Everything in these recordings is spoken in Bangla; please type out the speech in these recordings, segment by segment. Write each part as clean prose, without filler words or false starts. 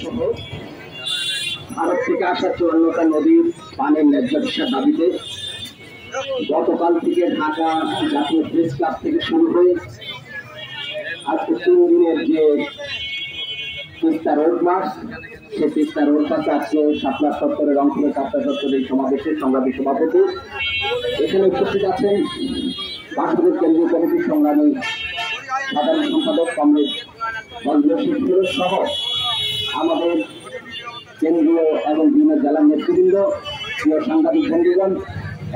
সহ ভারত থেকে আসা 54টা নদীর পানির ন্যায্য বিষয়ের দাবিতে গতকাল থেকে ঢাকা জাতীয় প্রেস ক্লাব থেকে শুরু হয়ে আজকে 3 দিনের যে তিস্তা রোড মার্চ, সেই তিস্তা রোড মার্চে আজকে শাপলা চত্বরের রংপুরের শাপলা চত্বরের সমাবেশে সংগ্রামী সভাপতি এখানে উপস্থিত আছেন বাসুদেব কেন্দ্রীয় কমিটির সংগ্রামী সাধারণ সম্পাদক কমরেড বজলুর ফিরোজ সহ আমাদের কেন্দ্রীয় এবং বিভিন্ন জেলার নেতৃবৃন্দ, প্রিয় সাংবাদিক বন্ধুগণ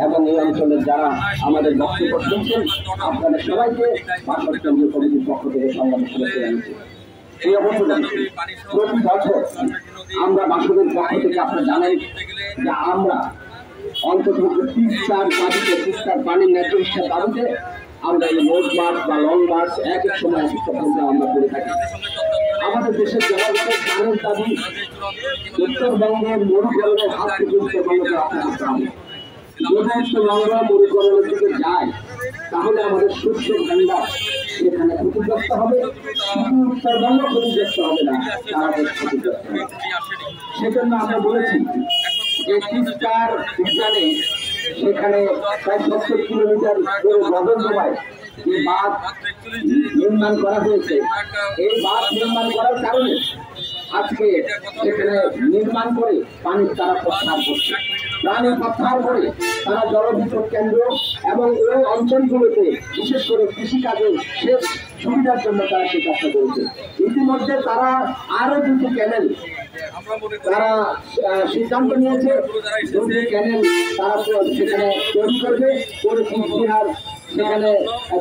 এবং এই অঞ্চলের যারা আমাদের বক্তব্য শুনছেন, আপনাদের সবাইকে বাসুদেব কেন্দ্রীয় কমিটির পক্ষ থেকে সংগ্রামী শুভেচ্ছা জানাচ্ছি। এই অবস্থায় প্রতি বছর আমরা বাসুদেব পক্ষ থেকে আপনারা জানেন যে আমরা অন্তত তিস্তার দাবিতে, তিস্তার পানির ন্যায্য বিষয়ের দাবিতে আমরা এই রোড মার্চ বা লং মার্চ এক এক সময় এক একটা প্রোগ্রাম আমরা করে থাকি। আমাদের দেশের জনগণের প্রাণের দাবি উত্তরবঙ্গের মরুকরণের হাত থেকে উত্তরবঙ্গকে রক্ষা করতে হবে। যদি উত্তরবঙ্গ মরুকরণের দিকে যায় তাহলে আমাদের শস্য ভাণ্ডার সেখানে ক্ষতিগ্রস্ত হবে, শুধু উত্তরবঙ্গ ক্ষতিগ্রস্ত হবে না, সারা দেশ ক্ষতিগ্রস্ত হবে। সেজন্য আমরা বলেছি যে তিস্তার উদ্যানে সেখানে প্রায় 70 কিলোমিটার গগনসভায় যে বাঁধ নির্মাণ করা হয়েছে, এই বাঁধ নির্মাণ করার কারণে আজকে সেখানে নির্মাণ করে পানির তারা প্রত্যাহার করছে, প্রাণী প্রত্যাহার করে তারা জলবিদ্যুৎ কেন্দ্র এবং এই অঞ্চলগুলোতে বিশেষ করে কৃষিকাজের শেষ সুবিধার জন্য তারা সে কাজটা করেছে। ইতিমধ্যে তারা আরো 2টি ক্যানেল তারা সিদ্ধান্ত নিয়েছে, 2টি ক্যানেল তারা সেখানে তৈরি করবে, করে কুচবিহার সেখানে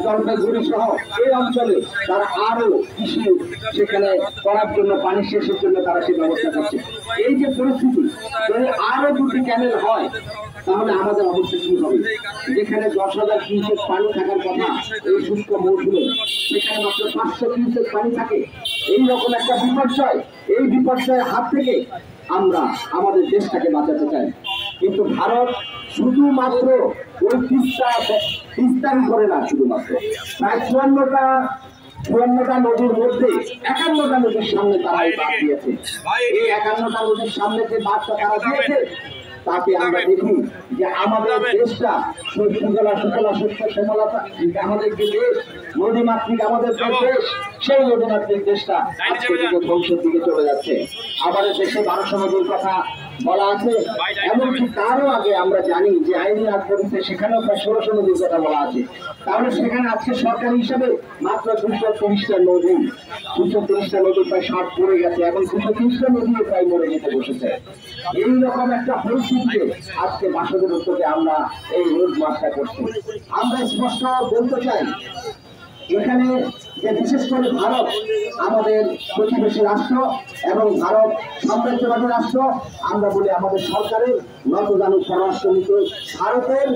জলপাইগুড়ি সহ এই অঞ্চলে তারা আরো কৃষি সেখানে করার জন্য, পানি শেষের জন্য তারা সেই ব্যবস্থা করছে। এই যে পরিস্থিতি, যদি আরো 2টি ক্যানেল হয় তাহলে আমাদের অবস্থা কি হবে? যেখানে 10,000 কিউসেক পানি থাকার কথা এই শুষ্ক মৌসুমে, সেখানে মাত্র 500 কিউসেক পানি থাকে। এইরকম একটা বিপর্যয়, এই বিপর্যয়ের হাত থেকে আমরা আমাদের দেশটাকে বাঁচাতে চাই। কিন্তু ভারত শুধুমাত্র ওই তিস্তার করে না, শুধুমাত্র প্রায় 54টা নদীর মধ্যে 51টা নদীর সামনে তারা এই বাঁধ দিয়েছে। এই 51টা নদীর সামনে যে বাঁধটা তারা দিয়েছে তাতে আমরা দেখি যে আমাদের দেশটা সুজলা সুফলা শস্য শ্যামলতা, আমাদের যে দেশ নদীমাতৃক আমাদের যে দেশ, সেই নদীমাতৃক দেশটা আজকে দিকে ধ্বংসের দিকে চলে যাচ্ছে। আমাদের দেশে 1200 নদীর কথা বলা আছে, এমনকি তারও আগে আমরা জানি যে আইনি আগ পরিস্থিতি সেখানেও প্রায় 1600 নদীর কথা বলা আছে। তাহলে সেখানে আজকে সরকারি হিসাবে মাত্র 230টা নদী, 230টা নদী প্রায় 60 পড়ে গেছে এবং 230টা নদী প্রায় মরে যেতে বসেছে। এইরকম একটা পরিস্থিতিতে আজকে বাসুদেব উত্তরে আমরা এই রোড মার্চটা করছি। আমরা স্পষ্ট বলতে চাই, এখানে যে বিশেষ করে ভারত আমাদের প্রতিবেশী রাষ্ট্র এবং ভারত সাম্রাজ্যবাদী রাষ্ট্র, আমরা বলি আমাদের সরকারের নতজানু পরামর্শ নিতে ভারতের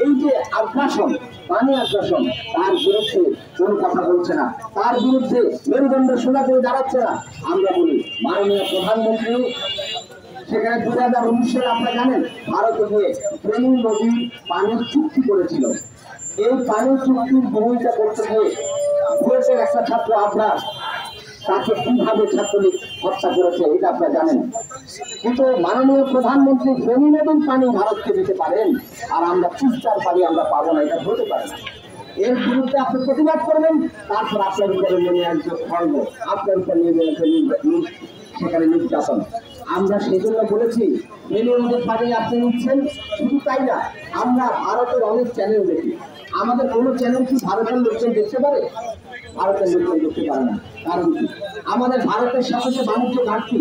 এই যে আগ্রাসন, পানি আগ্রাসন, তার বিরুদ্ধে কোনো কথা বলছে না, তার বিরুদ্ধে মেরুদণ্ড সোজা করে দাঁড়াচ্ছে না। আমরা বলি মাননীয় প্রধানমন্ত্রী সেখানে 2019 সালে আপনারা জানেন ভারতে গিয়ে ফেনী নদীর পানির চুক্তি করেছিল। এই পানির চুক্তির বিরোধিতা করতে গিয়ে বুয়েটের একটা ছাত্র আবরার তাকে কিভাবে ছাত্রলীগ হত্যা করেছে এটা আপনারা জানেন। কিন্তু মাননীয় প্রধানমন্ত্রী ফেনী নদীর পানি ভারতকে দিতে পারেন আর আমরা তিস্তার পানি আমরা পাবো না, এটা হতে পারে না। এর বিরুদ্ধে আপনি প্রতিবাদ করবেন, তারপর আপনার উপরে নেমে আসবে খর্ব, আপনার উপর নেমে আসবে সেখানে নির্যাতন। আমরা সেজন্য বলেছি ফেনী নদীর পানি আপনি নিচ্ছেন, শুধু তাই না, আমরা ভারতের অনেক চ্যানেল দেখি, আমাদের কোনো চ্যানেল কি ভারতের লোকজন দেখতে পারে? ভারতের লোকজন দেখতে পারে না। কারণ কি? আমাদের ভারতের সাথে যে বাণিজ্য ঘাটতি,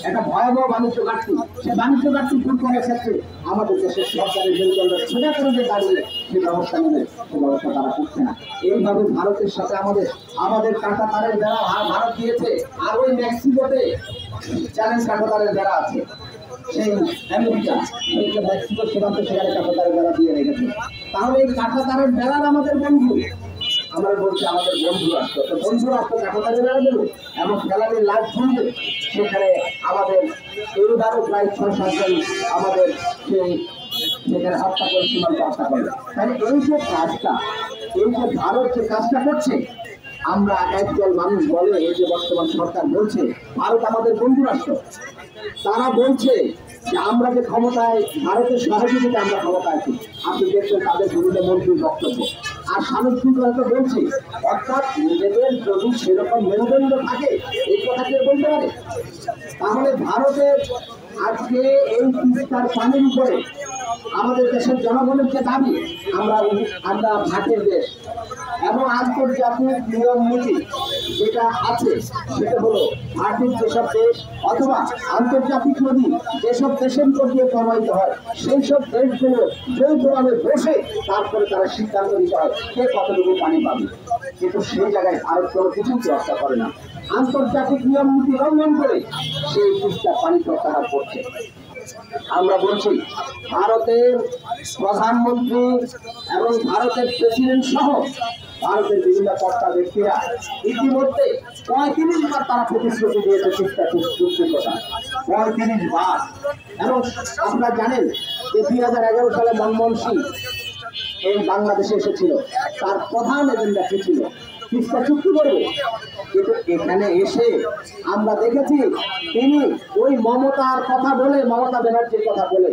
একটা ভয়াবহ বাণিজ্য ঘাটতি, সে বাণিজ্য ঘাটতি দূর করার ক্ষেত্রে আমাদের দেশের সরকারের মেরুদণ্ড সোজা করে যে দাঁড়িয়ে সে ব্যবস্থা নেবে, সে ব্যবস্থা তারা করছে না। এইভাবে ভারতের সাথে আমাদের কাঁটা তারের বেড়া ভারত দিয়েছে, আর ওই মেক্সিকোতে চ্যালেঞ্জ কাঁটা তারের বেড়া আছে, সেই আমেরিকা মেক্সিকো সীমান্ত সেখানে কাঁটা তারের বেড়া দিয়ে রেখেছে। তাহলে এই কাঁটা তারের বেড়ার আমাদের বন্ধু, আমরা বলছি আমাদের বন্ধু রাষ্ট্র, তো বন্ধু রাষ্ট্র কাঁটা তারের বেড়া দেবে এবং গ্যালারির লাইট ঝুলবে, সেখানে আমাদের এরও প্রায় 6-7 জন আমাদের সেই সেখানে হত্যা করে সীমান্ত হত্যা করবে। তাহলে এই যে কাজটা, এই যে ভারত যে কাজটা করছে, আমরা একদল মানুষ বলে এই যে বর্তমান সরকার বলছে ভারত আমাদের বন্ধু রাষ্ট্র, তারা বলছে যে আমরা যে ক্ষমতায় ভারতের সহযোগিতা আমরা ক্ষমতায় আছি। আপনি দেখছেন তাদের বিভিন্ন মন্ত্রীর বক্তব্য। আর সামগ্রিকভাবে বলছি, অর্থাৎ নিজেদের যদি সেরকম মেরুদণ্ড থাকে এই কথা কেউ বলতে পারে? তাহলে ভারতের আজকে এই তিস্তার পানির উপরে আমাদের দেশের জনগণের যে দাবি, আমরা ভাটের দেশ এবং আন্তর্জাতিক নিয়ম নীতি যেটা আছে সেটা হলো ভারতের যেসব দেশ অথবা আন্তর্জাতিক নদী যেসব দেশের উপর দিয়ে প্রবাহিত হয় সেই সব দেশগুলো যৌথভাবে বসে তারপরে তারা সিদ্ধান্ত নিতে হয় কে কতটুকু পানি পাবে। কিন্তু সেই জায়গায় ভারত কোনো কিছুই রক্ষা করে না, আন্তর্জাতিক নিয়ম নীতি লঙ্ঘন করে সেই তিস্তার পানি প্রত্যাহার করছে। আমরা বলছি ভারতের প্রধানমন্ত্রী এবং ভারতের প্রেসিডেন্ট সহ ভারতের বিভিন্ন কর্তা ব্যক্তিরা ইতিমধ্যে 35 বার তারা প্রতিশ্রুতি দিয়েছে তিস্তা চুক্তির কথা, 35 বার। এবং আপনারা জানেন যে 2011 সালে মনমোহন সিং এই বাংলাদেশে এসেছিল, তার প্রধান এজেন্ডা কি ছিল? তিস্তা চুক্তি করবে। কিন্তু এখানে এসে আমরা দেখেছি তিনি ওই মমতার কথা বলে, মমতা ব্যানার্জির কথা বলে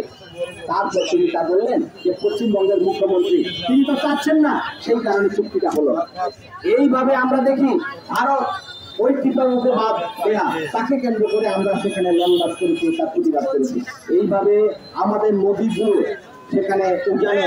তারপর তিনি তা বললেন যে পশ্চিমবঙ্গের মুখ্যমন্ত্রী তিনি তো চাচ্ছেন না, সেই কারণে চুক্তিটা হলো। এইভাবে আমরা দেখি ভারত ওই কৃতজ্ঞতাবাদ দেয়া তাকে কেন্দ্র করে আমরা সেখানে লংমার্চ করেছি, তার প্রতিবাদ করেছি। এইভাবে আমাদের নদীগুলো সেখানে উজানে